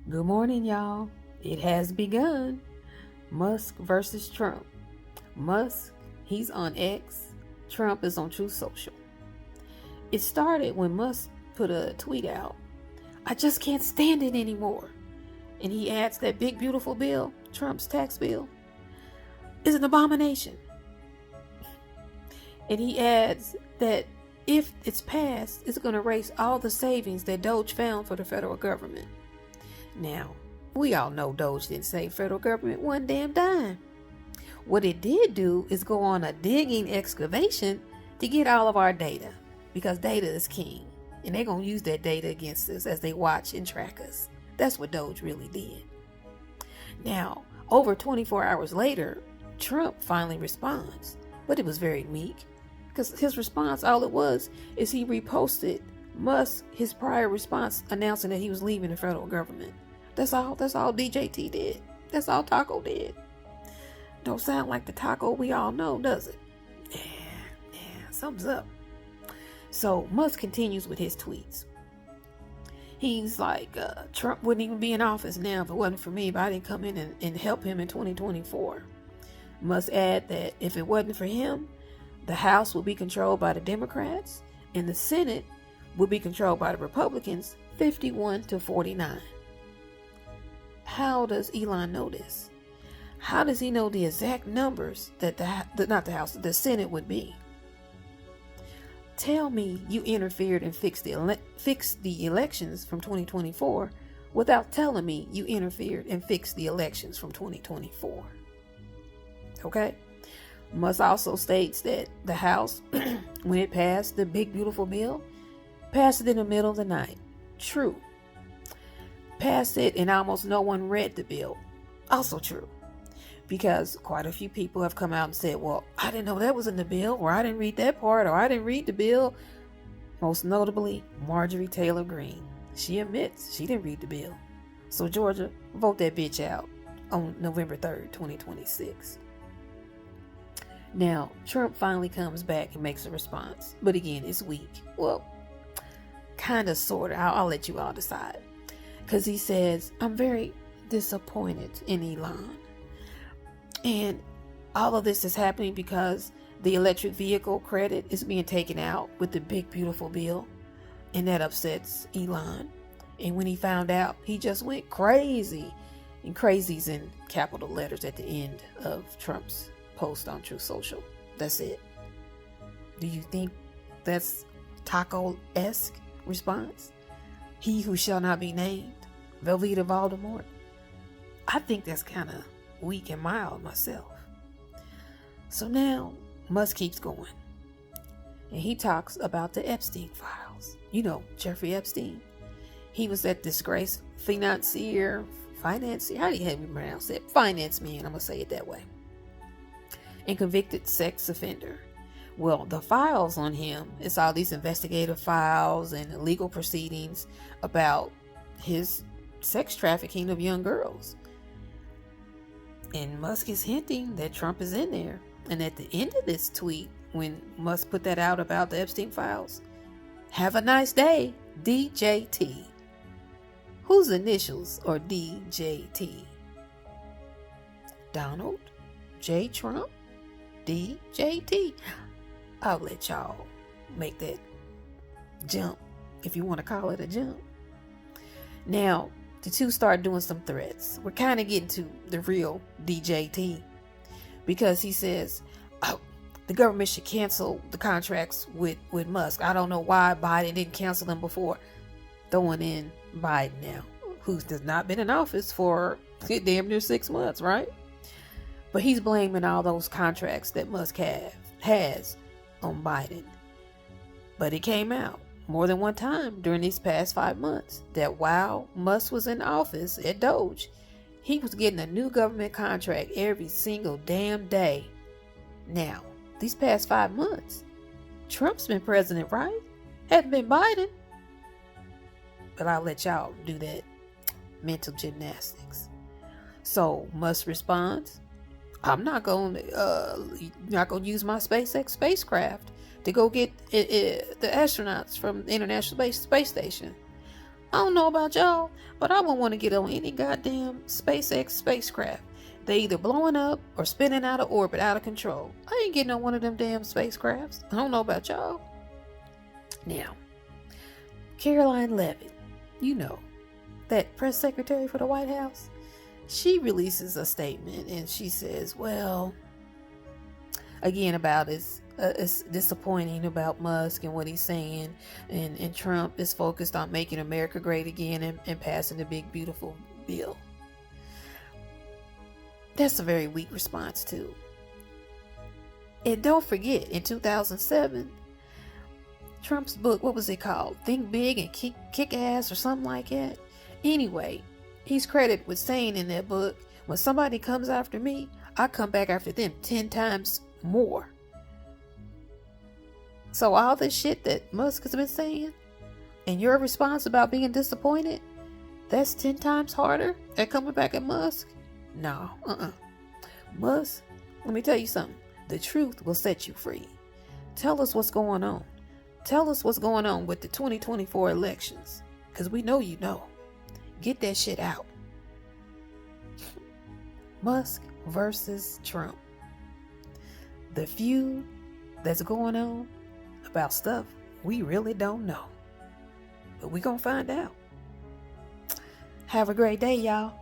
Good morning, y'all. It has begun. Musk versus Trump. Musk, he's on X. Trump is on Truth Social. It started when Musk put a tweet out. I just can't stand it anymore. And he adds that big, beautiful bill, Trump's tax bill, is an abomination. And he adds that if it's passed, it's going to erase all the savings that Doge found for the federal government. Now, we all know Doge didn't save federal government one damn dime. What it did do is go on a digging excavation to get all of our data, because data is king, and they're going to use that data against us as they watch and track us. That's what Doge really did. Now, over 24 hours later, Trump finally responds, but it was very meek, because his response, all it was, is he reposted Musk, his prior response announcing that he was leaving the federal government. That's all DJT did. That's all Taco did. Don't sound like the Taco we all know, does it? Yeah, something's up. So Musk continues with his tweets. He's like, Trump wouldn't even be in office now if it wasn't for me, but I didn't come in and help him in 2024. Musk add that if it wasn't for him, the House would be controlled by the Democrats and the Senate would be controlled by the Republicans, 51-49. How does Elon know this? How does he know the exact numbers that the Senate would be? Tell me you interfered and fixed the elections from 2024 without telling me you interfered and fixed the elections from 2024. Okay? Musk also states that the House, when it passed the big beautiful bill, passed it in the middle of the night. True. Passed it and almost no one read the bill. Also true. Because quite a few people have come out and said, well, I didn't know that was in the bill, or I didn't read that part, or I didn't read the bill. Most notably, Marjorie Taylor Greene. She admits she didn't read the bill. So Georgia, vote that bitch out on November 3rd, 2026. Now, Trump finally comes back and makes a response. But again, it's weak. Well, kind of, sort of. I'll let you all decide. Because he says, I'm very disappointed in Elon. And all of this is happening because the electric vehicle credit is being taken out with the big, beautiful bill. And that upsets Elon. And when he found out, he just went crazy. And crazy's in capital letters at the end of Trump's post on Truth Social. That's it. Do you think that's Taco-esque response? He who shall not be named, Velveeta Voldemort. I think that's kind of weak and mild myself. So now Musk keeps going, and he talks about the Epstein files. You know, Jeffrey Epstein. He was that disgraced financier. How do you pronounce it? Finance man. I'm gonna say it that way. And convicted sex offender. Well, the files on him, it's all these investigative files and legal proceedings about his sex trafficking of young girls. And Musk is hinting that Trump is in there. And at the end of this tweet, when Musk put that out about the Epstein files, have a nice day, DJT. Whose initials are DJT? Donald J. Trump? DJT. I'll let y'all make that jump, if you want to call it a jump. Now, the two start doing some threats. We're kind of getting to the real DJT, because he says, the government should cancel the contracts with Musk. I don't know why Biden didn't cancel them before. Throwing in Biden now, who's not been in office for damn near 6 months, right? But he's blaming all those contracts that Musk has on Biden. But it came out more than one time during these past 5 months that while Musk was in office at Doge, he was getting a new government contract every single damn day. Now, these past 5 months, Trump's been president, right? Hasn't been Biden. But I'll let y'all do that mental gymnastics. So Musk responds, I'm not going to use my SpaceX spacecraft to go get the astronauts from the International Space Station. don't know about y'all, but I wouldn't want to get on any goddamn SpaceX spacecraft. They either blowing up or spinning out of orbit out of control. I ain't getting on one of them damn spacecrafts. I don't know about y'all. Now, Caroline Leavitt, you know, that press secretary for the White House, she releases a statement and she says, well, again about it's disappointing about Musk and what he's saying, and Trump is focused on making America great again and passing the big beautiful bill. That's a very weak response too. And don't forget, in 2007, Trump's book, what was it called? Think Big and Kick Ass or something like that. Anyway, he's credited with saying in that book, when somebody comes after me, I come back after them 10 times more. So all this shit that Musk has been saying, and your response about being disappointed, that's 10 times harder at coming back at Musk? No, Musk, let me tell you something. The truth will set you free. Tell us what's going on. Tell us what's going on with the 2024 elections. Because we know you know. Get that shit out. Musk versus Trump. The feud that's going on about stuff we really don't know. But we gonna find out. Have a great day, y'all.